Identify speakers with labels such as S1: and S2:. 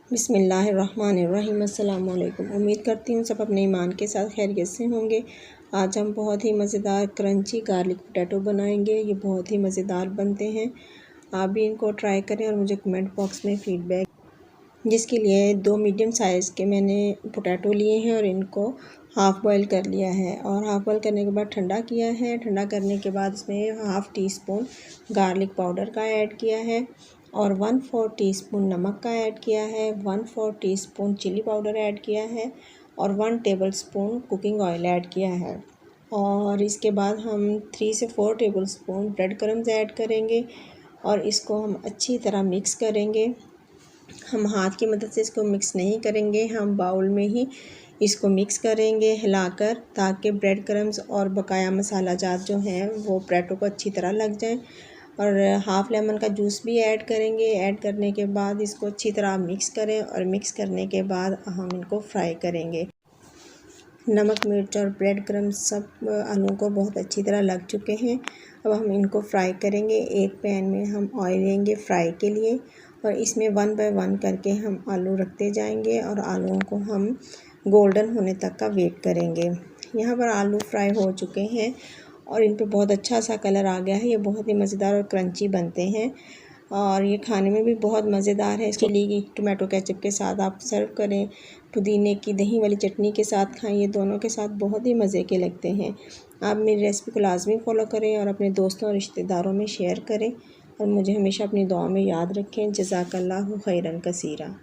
S1: बिस्मिल्लाहिर्रहमानिर्रहीम। अस्सलाम वालेकुम। उम्मीद करती हूँ सब अपने ईमान के साथ खैरियत से होंगे। आज हम बहुत ही मज़ेदार क्रंची गार्लिक पोटैटो बनाएंगे। ये बहुत ही मज़ेदार बनते हैं। आप भी इनको ट्राई करें और मुझे कमेंट बॉक्स में फ़ीडबैक। जिसके लिए 2 मीडियम साइज़ के मैंने पोटैटो लिए हैं और इनको हाफ़ बॉयल कर लिया है और हाफ़ बॉयल करने के बाद ठंडा किया है। ठंडा करने के बाद इसमें half tea spoon garlic powder का ऐड किया है और 1/4 टीस्पून नमक का ऐड किया है, 1/4 टीस्पून चिली पाउडर ऐड किया है और 1 टेबलस्पून कुकिंग ऑयल ऐड किया है। और इसके बाद हम 3 से 4 टेबलस्पून ब्रेड क्रम्स ऐड करेंगे और इसको हम अच्छी तरह मिक्स करेंगे। हम हाथ की मदद से इसको मिक्स नहीं करेंगे, हम बाउल में ही इसको मिक्स करेंगे हिलाकर, ताकि ब्रेड क्रम्स और बकाया मसाला जात जो हैं वो पोटैटो को अच्छी तरह लग जाएं। और हाफ़ लेमन का जूस भी ऐड करेंगे। ऐड करने के बाद इसको अच्छी तरह मिक्स करें और मिक्स करने के बाद हम इनको फ्राई करेंगे। नमक, मिर्च और ब्रेड क्रम्स सब आलू को बहुत अच्छी तरह लग चुके हैं। अब हम इनको फ्राई करेंगे। एक पैन में हम ऑयल लेंगे फ्राई के लिए और इसमें 1 बाय 1 करके हम आलू रखते जाएंगे और आलूओं को हम गोल्डन होने तक का वेट करेंगे। यहाँ पर आलू फ्राई हो चुके हैं और इन पे बहुत अच्छा सा कलर आ गया है। ये बहुत ही मज़ेदार और क्रंची बनते हैं और ये खाने में भी बहुत मज़ेदार है। इसके लिए टोमेटो केचप के साथ आप सर्व करें, पुदीने की दही वाली चटनी के साथ खाएं। ये दोनों के साथ बहुत ही मज़े के लगते हैं। आप मेरी रेसिपी को लाजमी फ़ॉलो करें और अपने दोस्तों और रिश्तेदारों में शेयर करें और मुझे हमेशा अपनी दुआ में याद रखें। जज़ाकल्लाहु खैरन कसीरा।